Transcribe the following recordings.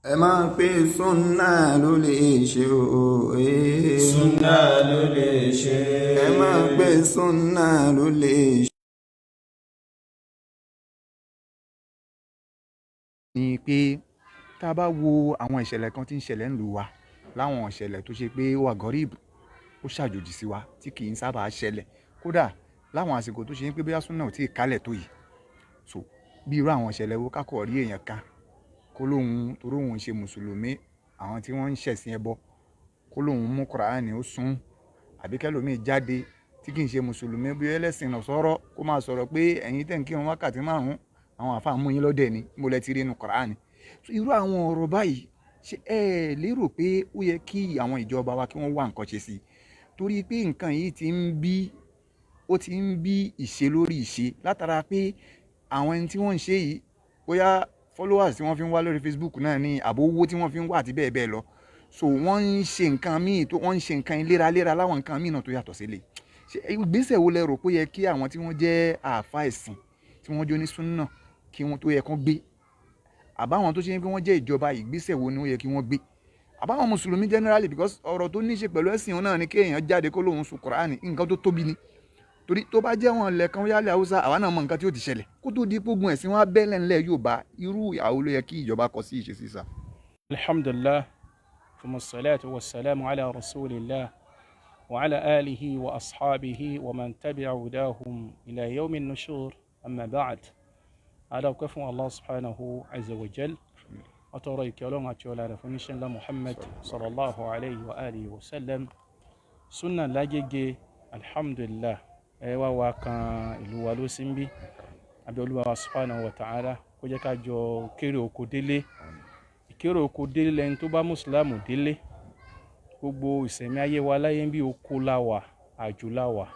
ẹ máa pé súnà ló lè ṣe o. Súnà ló lè ṣe. ẹ máa pé súnà ló lè ṣe. ni pé tá a bá wo àwọn ìṣẹ̀lẹ̀ kan tí ń ṣẹlẹ̀ ńlùú wa láwọn ìṣẹ̀lẹ̀ tó ṣe pé ó wà gọ́ríìbù ó ṣàjòjì sí wa tí kì í sábà ṣẹlẹ̀ kódà láwọn àsìkò tó ṣe ń pé bóyá súnà ò tí ì kálẹ̀ tó yìí so bí irú àwọn ìṣẹ̀lẹ̀ wo kákọ̀ rí èèyàn kan kó lóun torí òun ṣe mùsùlùmí àwọn tí wọ́n ń ṣẹ̀sìn ẹbọ kó lóun mú kùránì ó sún àbí kẹ́lòmíì jáde tí kì í ṣe mùsùlùmí bí ẹlẹ́sìn náà sọ̀rọ̀ kó máa sọ̀rọ̀ pé ẹ̀yin tẹ̀ ń kírun wákàtí márùn-ún àwọn àfáà mú yín lọ́dẹ̀ ni mo lẹ ti rí inú kùránì irú àwọn ọ̀rọ̀ báyìí ṣé ẹ lérò pé ó yẹ kí àwọn ìjọba wa kí wọ́n wá nǹkan ṣe sí i torí pé nǹkan yìí ti ń bí ìṣe lórí ìṣe látara pé àwọn ẹni tí wọ́n ń ṣe yìí bóyá followers tí wọ́n fi ń wá lórí Facebook náà ní àbò owó tí wọ́n fi ń wá àti bẹ́ẹ̀ bẹ́ẹ̀ lọ so wọ́n ń ṣe nǹkan míì tó wọ́n ń ṣe nǹkan léraléra láwọn nǹkan míì náà tó yàtọ̀ sílẹ̀ ìgbésẹ̀ wo lẹ rò pé ó yẹ kí àwọn tí wọ́n jẹ́ àáfà ẹ̀sìn tí wọ́n jó ní súnà kí wọ́n tó yẹ kán gbé àbáwọn tó ṣe pé wọ́n jẹ́ ìjọba ìgbésẹ̀ wo ni ó yẹ kí wọ́n gbé àbáwọn mùsùlùmí generally because ọ̀rọ̀ tó ní ṣe pẹ̀lú ẹ̀sìn náà ni kéèyàn jáde kó lóun sùn Kùránì nǹkan tó tóbi ni torí tó bá jẹ́ wọn lẹ́ẹ̀kan yálẹ̀ Haúsá àwa náà mọ nǹkan tí ó ti ṣẹlẹ̀ kó tó di pógun ẹ̀sìn wọn abẹ́lẹ̀ ńlẹ̀ Yorùbá irú ìyàwó ló yẹ kí ìjọba kọ sí ìṣesí sá. alhamdulillah thumma salatu wa salamu ala rasulillah wa ala alihi wa ashabihi wa man tabi'a hudahum ila yawmin nushur amma ba'd ada ko fún Allah subhanahu azza wa jal atoro ìkẹ́lọ́run àti ọlá rẹ̀ fún níṣẹ́lá Muhammad sallallahu alayhi wa alihi wa sallam sunna lágége alhamdulillah ẹ wá wa kan ìlú wa ló sí ń bí àbí Olúwa subhanahu wa ta'ala kó jẹ́ ká jọ kéré oko délé ìkéré oko délé lẹ́ni tó bá mùsùlùmù délé gbogbo ìsẹ̀mí ayé wa láyé ń bí oko láwà àjò láwà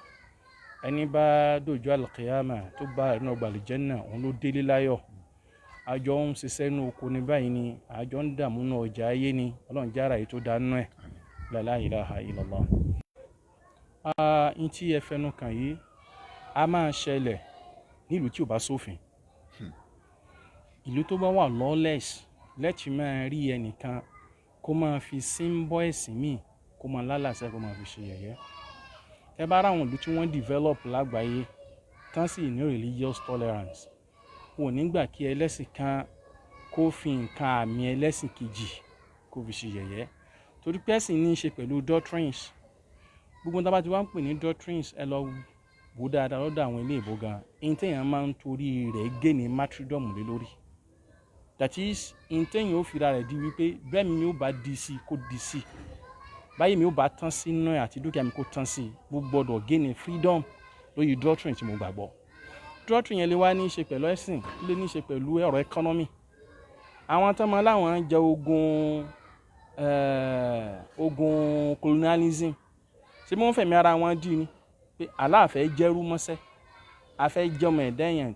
ẹni bá dòjú alqiyama tó bá ẹ̀nà gbàlìjẹ́nà òun ló délé láyọ̀ àjọ ń ṣiṣẹ́ inú oko ní báyìí ni àjọ ń dààmú náà ọjà ayé ni ọlọ́run jára èyí tó dánú ẹ̀ la ilaha illallah. In tí ẹ fẹnu kàn yìí a máa ṣẹlẹ̀ nílùú tí ò bá sófin ìlú tó bá wà lawless lẹ́tì máa rí ẹnìkan kó máa fi símbọ́ ẹ̀sìn míì kó máa lálàsẹ́ kó máa fi ṣe yẹ̀yẹ́ ẹ bá ráwọn ìlú tí wọ́n develop lágbàáyé tán sì ní religious tolerance wọn ò nígbà kí ẹlẹ́sìn kan kó fi nǹkan àmì ẹlẹ́sìn kejì kó fi ṣe yẹ̀yẹ́ torí pé ẹ̀sìn ní í ṣe pẹ̀lú doctrines gbogbo tá a bá ti wá ń pè ní doctrines ẹ lọ wò dáadáa lọ́dọ̀ àwọn ilé ìbò gan intéèyàn máa ń torí rẹ̀ gé ní martyrdom lé lórí that is intéèyàn ó fira rẹ̀ di wípé bẹ́ẹ̀ mi ó bá di sí kó di sí báyìí mi ó bá tán sí náà àti dúkìá mi kó tán sí mo gbọ́dọ̀ gé ní freedom lórí doctrine tí mo gbàgbọ́ doctrine yẹn lè wá ní í ṣe pẹ̀lú ẹ̀sìn lè ní í ṣe pẹ̀lú ọ̀rọ̀ economy àwọn tó máa láwọn jẹ ogun colonialism ṣé bí wọ́n fẹ̀mí ara wọn dì ní pé aláàfẹ́ jẹ́rú mọ́sẹ́ afẹ́ jọmọ ẹ̀dá èèyàn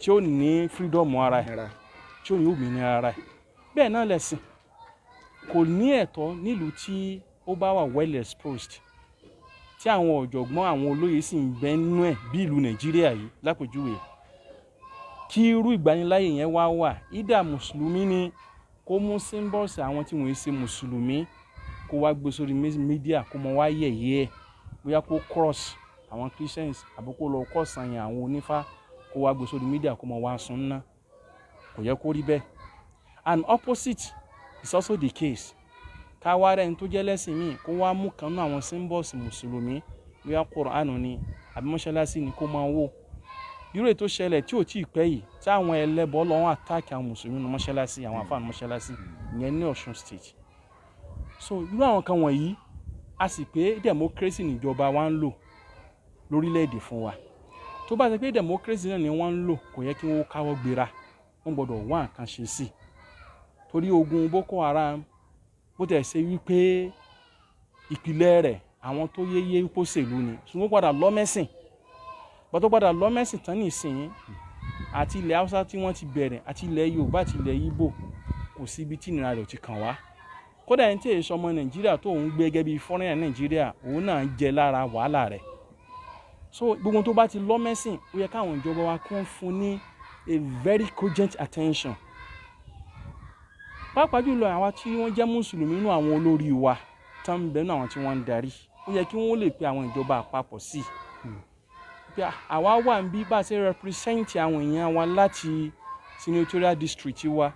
tí ó ní freedom ara ẹ̀ tí ó ní òmìnira ara ẹ̀ bẹ́ẹ̀ náà lẹ̀sìn kò ní ẹ̀tọ́ nílùú tí ó bá wà well exposed tí àwọn ọ̀jọ̀gbọ́n àwọn olóyè sì ń bẹ nínú ẹ̀ bí ìlú Nàìjíríà yìí lápèjúwe kí irú ìgbaniláyè yẹn wá wà ìdá mùsùlùmí ni kó mú symbols àwọn tí wọ́n ṣe mùsùlùmí kó wá gbé sórí mídíà kó mọ wá yẹ̀yẹ́ ẹ̀ bóyá kó cross àwọn Christians àbí kó lọ kọ́ sànyàn àwọn onífá kó wá gbé sórí mídíà kó mọ wá sun ná kò yẹ kó rí bẹ́ẹ̀ and opposite is also the case ká wá rẹ̀ ń tó jẹ́ lẹ́sìn míì kó wá mú kan náà àwọn symbols mùsùlùmí bóyá Kùránù ni àbí mọ́ṣáláṣí ni kó máa wò irú ètò ṣẹlẹ̀ tí ò tí ì pẹ́ yìí tí àwọn ẹlẹ́bọ lọ́wọ́ àtàkì àwọn mùsùlùmí ní mọ́ṣáláṣí àwọn àfáà ní mọ́ṣáláṣí ìyẹn ní Ọ̀ṣun state so irú àwọn kan wọ̀nyí a sì pé democracy níjọba wa ń lò lórílẹ̀‐èdè fún wa tó bá ṣe pé democracy náà ni wọ́n ń lò kò yẹ kí wọ́n káwọ́ gbéra wọ́n gbọ́dọ̀ wá nǹkan ṣe sí i torí ogun Boko Haram bó tẹ̀ ṣe wípé ìpìlẹ̀ rẹ̀ àwọn tó yéyé pósèlú ni ṣùgbọ́n padà lọ́mẹ́sìn bọ́tọ́ padà lọ́mẹ́sìn tán nìsín àti ilẹ̀ Haúsá tí wọ́n ti bẹ̀rẹ̀ àti ilẹ̀ Yorùbá àti ilẹ̀ Ìgbò kò sí ibi tí ìnira rẹ̀ ti kàn wá kódà ẹni tí èso ọmọ Nàìjíríà tó ń gbé gẹ́gẹ́ bí fọ́nrán Nàìjíríà òun náà jẹ lára wàhálà rẹ̀ so gbogbo tó bá ti lọ́mẹ́sìn ó yẹ káwọn ìjọba wa kún fún ní a very cogent attention pàápàá jùlọ àwa tí wọ́n jẹ́ mùsùlùmí nínú àwọn olórí wa tán ń bẹ nínú àwọn tí wọ́n ń darí ó yẹ kí wọ́n lè pe àwọn ìjọba àpapọ̀ sí pé àwa wà ń bí bá a ṣe represent àwọn èèyàn wa láti senatorial district wa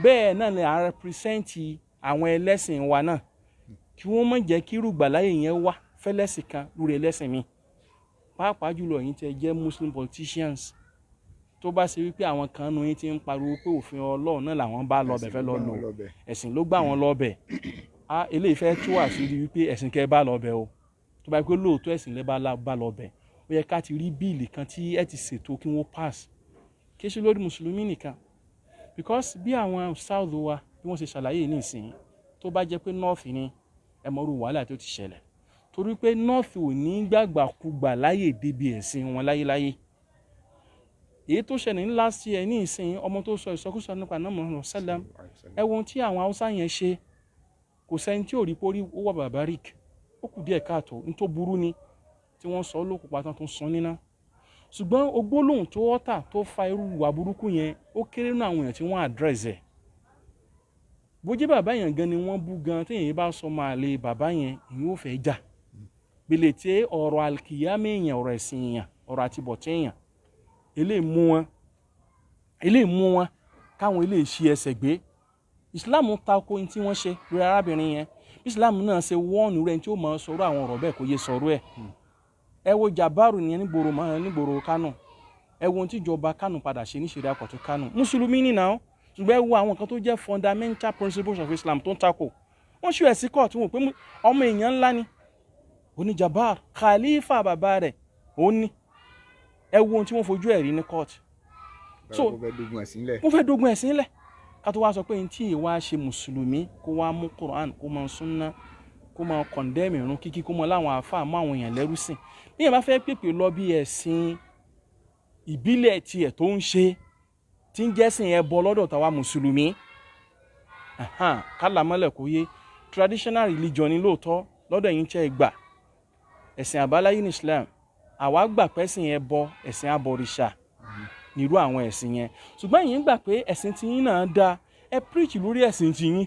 bẹ́ẹ̀ náà lè à represent àwọn ẹlẹ́sìn wa náà kí wọ́n má jẹ́ kí rúgbàláyè yẹn wá fẹ́lẹ́sìn kan lórí ẹlẹ́sìn mi pàápàá jùlọ yín tẹ́ jẹ́ muslim politicians tó bá ṣe wípé àwọn kan nu yín ti ń pariwo pé òfin Ọlọ́run náà làwọn bá lọ́bẹ̀ fẹ́ lọ lò ẹ̀sìn ló gbà wọ́n lọ́bẹ̀ eléyìí fẹ́ tú àṣírí wípé ẹ̀sìn kẹ́ bá lọ́bẹ̀ o tó bá yẹ pé lóòótọ́ ẹ̀sìn lẹ́ bá lọ́bẹ̀ ó yẹ ká ti rí bíìlì kan tí ẹ ti ṣètò kí wọ́n pass kí ṣe lórí mùsùlùmí nìkan because bí àwọn south wa bí wọ́n ṣe ṣàlàyé nísìnyí tó bá jẹ́ pé north ni ẹ mọ̀rú wàhálà tó ti ṣẹlẹ̀ torí pé north ò ní gbàgbàkúgbà láyè débi ẹ̀sìn wọn láyéláyé èyí tó ṣẹlẹ̀ ní last year ní ìsìn ọmọ tó sọ ìsọkúsọ nípa náà mọ̀ sálám ẹ wo tí àwọn haúsá yẹn ṣe kò sẹ́ni tí ò rí pórí ó wà barbaric ó kù díẹ̀ káàtó ní tó burú ni tí wọ́n sọ lókùn pátán tó sọ níná ṣùgbọ́n ogbólóhùn tó ọ́tà tó fa irú ìwà burúkú yẹn ó kéré nínú àwọn èèyàn tí wọ́n address ẹ̀ bójú bàbá yẹn gan ni wọ́n bú gan téèyàn bá sọ máa lè bàbá yẹn ìyẹn ò fẹ́ jà bèlè tí ọ̀rọ̀ alkiyama èèyàn ọ̀rọ̀ ẹ̀sìn èèyàn ọ̀rọ̀ àtibọ̀tẹ́ èèyàn eléyìí mú wọn káwọn eléyìí ṣe ẹsẹ̀ gbé Islam tako ohun tí wọ́n ṣe lórí arábìnrin yẹn Islam náà ṣe wọ́ọ̀nù rẹ̀ tí ó máa sọ̀rọ̀ àwọn ọ̀rọ̀ bẹ́ẹ̀ kò yé sọ̀rọ̀ ẹ̀ ẹ wo Jabaru nìyẹn nígboro Kánò ẹ wo ohun tí ìjọba Kánò padà ṣe ní ṣẹ̀ríà kọ̀tù Kánò mùsùlùmí nìyẹn ṣùgbọ́n ẹ wo àwọn kan tó jẹ́ fundamental principles of Islam tó ń tako wọ́n ṣú ẹ̀ sí kóòtù wọn pé ọmọ èèyàn ńlá ni oní Jabar khalifa bàbá rẹ̀ ó ní ẹ wo ohun tí wọ́n fojú ẹ̀ rí ní kóòtù so wọ́n fẹ́ dogun ẹ̀sìn lẹ̀ ká tó wá sọ pé ní tí ìwà ṣe mùsùlùmí kó wá mú Quran kó máa súnná kó máa condemn ìrun kíkí kó máa láwọn àáfàá mú àwọn èèyàn lẹ́rú sìn bí èèyàn bá fẹ́ pèpè lọ bí ẹ̀sìn ìbílẹ̀ tiẹ̀ tó ń ṣe tí ń jẹ́sìn ẹbọ lọ́dọ̀ tàwa mùsùlùmí kálá mọ́lẹ̀ kó yé traditional religion ni lóòótọ́ lọ́dọ̀ yín tẹ́ gbà ẹ̀sìn àbáláyé ní Islam àwa gbà pẹ́sìn ẹbọ ẹ̀sìn abọ̀rìṣà nírú àwọn ẹ̀sìn yẹn ṣùgbọ́n yín gbà pé ẹ̀sìn tiyín náà dáa ẹ preach lórí ẹ̀sìn tiyín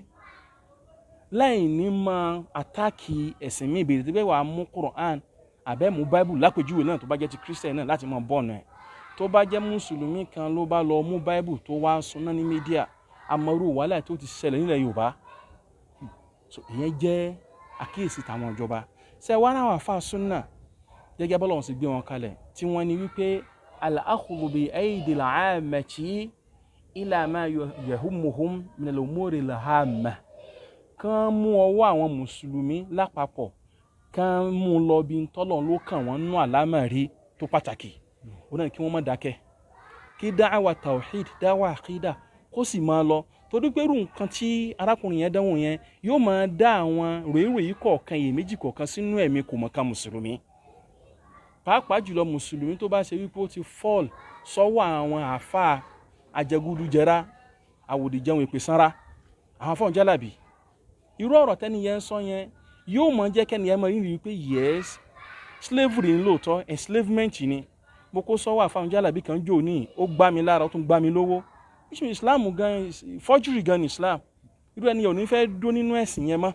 láì ní máa àtàkì ẹ̀sìn mi ìbèrè tí bẹ́ẹ̀ wàá mú Quran àbẹ́ mú Bible lápèjúwe náà tó bá jẹ́ ti Christian náà láti máa bọ̀nà ẹ̀ tó bá jẹ́ mùsùlùmí kan ló bá lọ mú Bible tó wá súná ní mídíà àmọ́rú wàhálà tó ti ṣẹlẹ̀ nílẹ̀ Yorùbá so ìyẹn jẹ́ àkíyèsí tàwọn ìjọba ṣe wá náà wà fà súnà gẹ́gẹ́ bọ́lá wọn sì gbé wọn kalẹ̀ tí wọ́n ní wípé al-akhudhu bi aydi al-'ammati ila ma yahummuhum min al-umuri al-hamma kán mú ọwọ́ àwọn mùsùlùmí lápapọ̀ kán mú lọ bí tọ́lọ̀ ló kàn wọ́n nú àlámọ̀rí tó pàtàkì ó náà kí wọ́n má dákẹ́ kí dáwà tawhid dáwà àkídà kó sì máa lọ torí pé irú nǹkan tí arákùnrin yẹn dánwò yẹn yóò máa dá àwọn ròyìnròyìn kọ̀ọ̀kan iyèméjì kọ̀ọ̀kan sínú ẹ̀mí kò mọ̀ọ́ká mùsùlùmí pàápàá jùlọ mùsùlùmí tó bá ṣe wípé ó ti fall sọ́wọ́ àwọn àáfàá ajẹgúdújẹrá àwòdìjẹun èpè sanra àwọn afọ́n jálàbí irú ọ̀rọ̀ tẹ́ni yẹn sọ yẹn yóò mọ̀ jẹ́ kẹ́ni yẹn mọ̀ rí wípé yes slavery ní lóòótọ́ enslavement ni mo kó sọ́wọ́ àfáwọn jálàbí kan jò ní ó gbá mi lára ó tún gbá mi lówó ìṣù Islam gan forgery gan Islam irú ẹni ò ní fẹ́ dó nínú ẹ̀sìn yẹn mọ́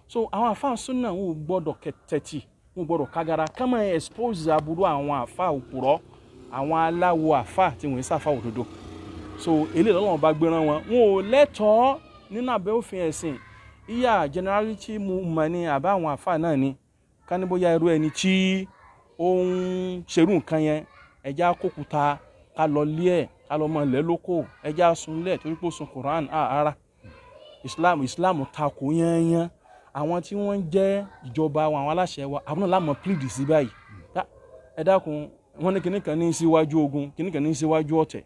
so àwọn àfáà súnà wọn ò gbọ́dọ̀ kẹtẹ̀tì wọn ò gbọ́dọ̀ kágara ká máa expose aburú àwọn àfáà òpùrọ́ àwọn aláwo àfáà tí wọ́n ń sáfà òdodo so eléyìí lọ́wọ́ bá gbéra wọn ò lẹ́tọ̀ọ́ nínú abẹ́ òfin ẹ̀sìn ìyá generality mu mọ̀ ní àbá àwọn àfáà náà ni ká ní bóyá irú ẹni tí ó ń ṣerú nǹkan yẹn ẹja kókúta ká lọ lé ẹ̀ ká lọ mọ ilẹ̀ lóko ẹja sunlẹ̀ torí pé ó sun Quran ara Islam takò yányán àwọn tí wọ́n jẹ́ ìjọba àwọn aláṣẹ wa àwọn náà lámọ̀ plead sí báyìí ẹ dákun wọ́n ní kìnnìkan ní síwájú ogun kìnnìkan ní síwájú ọ̀tẹ̀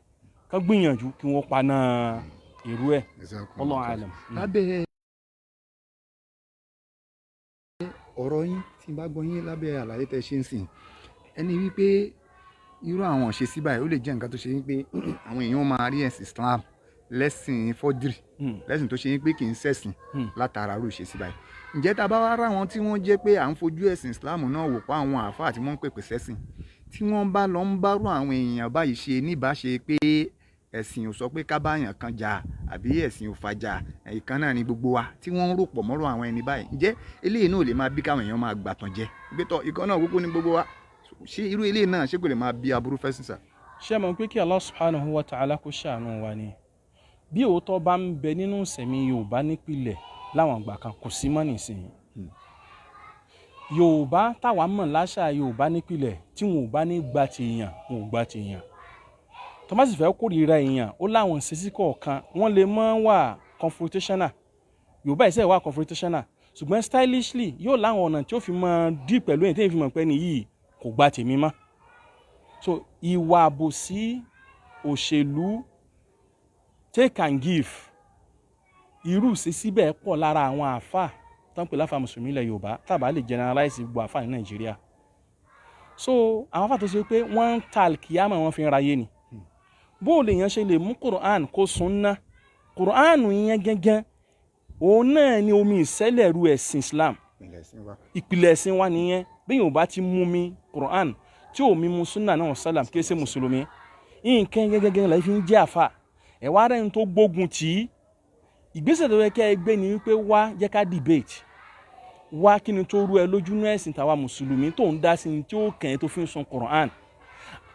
ká gbìyànjú kí wọ́n paná irú ẹ̀ Allahu alam. lábẹ́ ọ̀rọ̀ yín tí n bá gbọ́ yín lábẹ́ àlàyé tẹ́ ṣe ń sìn ẹni wípé irú àwọn ṣe sí báyìí ó lè jẹ́ nǹkan tó ṣe wípé àwọn èèyàn máa rí ẹ̀sìn Islam lẹ́sìn fọ́dìrì lẹ́sìn tó ṣe wípé kì í ṣẹ̀sìn látara irú ṣe sí báyìí ǹjẹ́ tá a bá wá rá wọn tí wọ́n jẹ́ pé à ń fojú ẹ̀sìn Islam náà wò pa àwọn àáfàá tí wọ́n ń pèpè sẹ́sìn tí wọ́n bá lọ ń bárò àwọn èèyàn báyìí ṣe níbàáṣe pé ẹ̀sìn ò sọ pé ká báyàn kan jà àbí ẹ̀sìn ò fàjà ìkan náà ni gbogbo wa tí wọ́n ń rò pọ̀ mọ́rọ̀ àwọn ẹni báyìí ǹjẹ́ eléyìí náà ò lè máa bí káwọn èèyàn máa gbàtàn jẹ gbẹ́tọ̀ ìkan náà kúkú ní gbogbo wa ṣé irú eléyìí náà ṣé kò lè máa bí aburú fẹ́ sísà. ṣé mọ̀ pé kí Allah subhanahu wa ta'ala kó ṣàánú wa ni bí òótọ́ bá ń bẹ nínú ìsẹ̀mí Yorùbá nípìnlẹ̀ láwọn àgbà kan kò sí mọ́ nísìnyí Yorùbá táwa mọ̀ láṣà Yorùbá nípìnlẹ̀ tí wọn ò bá ní gbà ti èèyàn wọn ò gbà ti èèyàn tó bá sì fẹ́ kórìíra èèyàn ó láwọn ìṣesí kọ̀ọ̀kan wọ́n lè mọ́ wà confrontational Yorùbá ìṣe wà confrontational ṣùgbọ́n stylishly yóò láwọn ọ̀nà tí ó fi máa dì pẹ̀lú èyí tí èyí fi mọ̀ pé ní yìí kò gbà tèmi mọ́ so ìwà àbòsí òṣèlú take and give irú ìṣesí bẹ́ẹ̀ pọ̀ lára àwọn àáfàá tó ń pè láfa mùsùlùmí ilẹ̀ Yorùbá tàbá lè generalize gbogbo àáfàá ní Nàìjíríà so àwọn àáfàá tó ṣe pé wọ́n ń ta àlìkìyámà wọn fi ń rayé ni bó lè yàn ṣe lè mú Quran kó sunna Quran yẹn gẹ́gẹ́ òun náà ni omi ìṣẹ́lẹ̀ ru ẹ̀sìn Islam ìpìlẹ̀ ẹ̀sìn wa nìyẹn bí yóò bá ti mú mi Quran tí ò mi mú sunna náà sálàm kí ẹ ṣe mùsùlùmí nǹkan gẹ́gẹ́ la fi ń jẹ́ àfà ẹ̀ wá rẹ̀ ń tó gbógun tì í ìgbésẹ̀ tó yẹ kí ẹ gbé ni wípé wá jẹ́ ká debate wá kí ni tó rú ẹ lójú ní ẹ̀sìn tàwa mùsùlùmí tó ń dá sí ni tí ó kàn ẹ́ tó fi ń sun Quran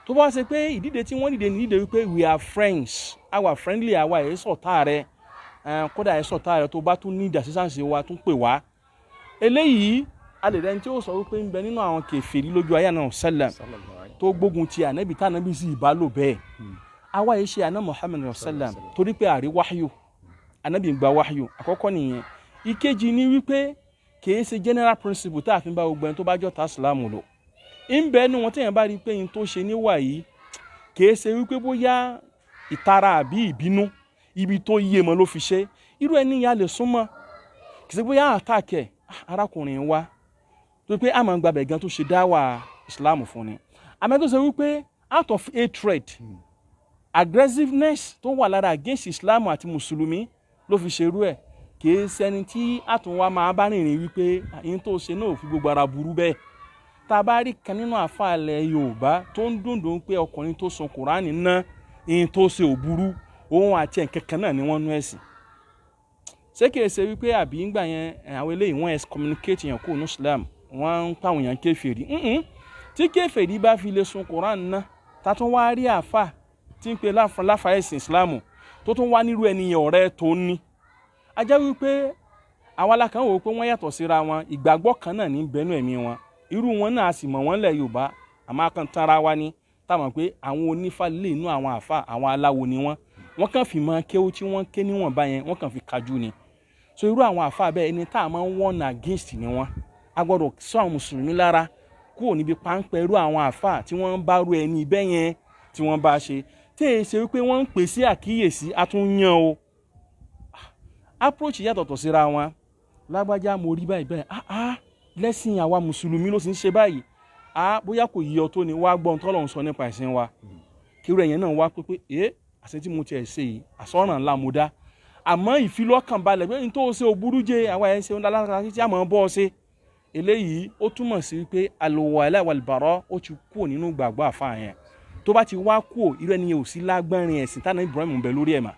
tó bá ṣe pé ìdíje tí wọ́n dìde ní ìdíje wípé we are friends àwa friendly àwa ẹ̀ sọ̀tá rẹ kódà ẹ̀ sọ̀tá rẹ tó bá tún ní ìdásísáǹsì wa tún pè wá eléyìí a lè rẹni tí ó sọ wípé ń bẹ nínú àwọn kèfèrí lójú ayé náà sallam tó gbógun ti ànábì tá ànábì sì bá lò bẹ́ẹ̀ àwa yìí ṣe àná Muhammad sallam torí pé àrí wáyò ànábì gba wáyò àkọ́kọ́ nìyẹn ìkejì ni wípé kìí ṣe general principle tá a fi ń bá gbogbo ẹni tó bá jọ́ta Islam lò ń bẹ ẹnu wọn téèyàn bá rí i pé yín tó ṣe níwà yìí kìí ṣe wípé bóyá ìtara àbí ìbínú ibi tó yé mọ́ ló fi ṣe irú ẹni yà lè súnmọ́ kìí ṣe bóyá àtàkẹ́ arákùnrin wa tó pé àmọ́ gbàbẹ̀ gan tó ṣe dáwà Islam fún ni àmọ́ tó ṣe wípé out of hatred aggressiveness tó wà lára against Islam àti mùsùlùmí ló fi ṣerú ẹ̀ kìí ṣẹni tí àtúnwá máa bá rìnrìn wípé yín tó ṣe náà ò fi gbogbo ara burú bẹ́ẹ̀ tá a bá rí kan nínú àfàlẹ̀ Yorùbá tó ń dùndùn pé ọkùnrin tó sun Kùránì ná yín tó ṣe ò burú òun àti ẹ̀kẹ́kẹ́ náà ni wọ́n nú ẹ̀sìn ṣé kìí ṣe wípé àbí ńgbà yẹn àwọn eléyìí wọ́n excommunicate yẹn kó ní Islam wọ́n ń pàwọn yẹn kèfèrí tí kèfèrí bá fi lè sun Kùránì ná tá tún wá rí àfà tí ń pe láfa ẹ̀sìn Islam tó tún wá nírú ẹni ọ̀rẹ́ tó ní a jẹ́ wípé àwọn alákan wò pé wọ́n yàtọ̀ síra wọn ìgbàgbọ́ kan náà ní bẹnu ẹ̀mí wọn irú wọn náà sì mọ̀ wọ́n lẹ̀ Yorùbá àmọ́ akàn tanra wa ni táwọn pé àwọn onífá lè inú àwọn àfà àwọn aláwo ni wọ́n kàn fi mọ kéwú tí wọ́n ké níwọ̀n báyẹn wọ́n kàn fi kájú ni so irú àwọn àfà bẹ́ẹ̀ ẹni tá a máa ń warn against ni wọ́n a gbọ́dọ̀ sọ àwọn mùsùlùmí lára kúrò níbi páńpẹ́ irú àwọn àfà tí wọ́n bá rú ẹni bẹ́ẹ̀ yẹn tí wọ́n bá ṣe tí èyí ṣe wípé wọ́n ń pè sí àkíyèsí àtúnyàn o approach yàtọ̀tọ̀ síra wọn lágbájá mo rí báyìí lẹ́sìn àwa mùsùlùmí ló sì ń ṣe báyìí bóyá kò yí ọ tó ni wá gbọ́n tọ́lọ̀ ń sọ nípa ẹ̀sìn wa kíru ẹ̀yẹn náà wá pé àṣẹ tí mo tiẹ̀ ṣe yìí àsọ̀ràn ńlá mo dá àmọ́ ìfilọ́kànbalẹ̀ pé n tó ṣe òburú jẹ àwa ẹ̀ ṣe ń dálára títí àmọ́ bọ́ ṣe eléyìí ó túmọ̀ sí wípé al-wala wal-bara ó ti kúrò nínú gbàgbọ́ àfa yẹn tó bá ti wá kúrò irú ẹni yẹn ò sí lágbárin ẹ̀sìn tánà Ibrahim ń bẹ lórí ẹ̀ mà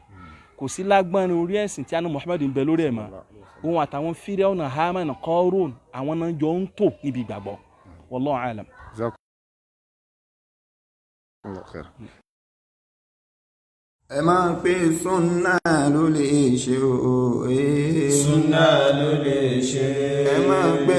kò sí lágbárin orí ẹ̀sìn tí àná Muhammad ń bẹ lórí ẹ̀ mà òun àtàwọn Fíráúnà Hámánà Kọ́rún àwọn náà jọ ń tò níbi ìgbàgbọ́ wallahu alam. ẹ máa pé sunna ló lè ṣe o. Sunna ló lè ṣe. ẹ máa pé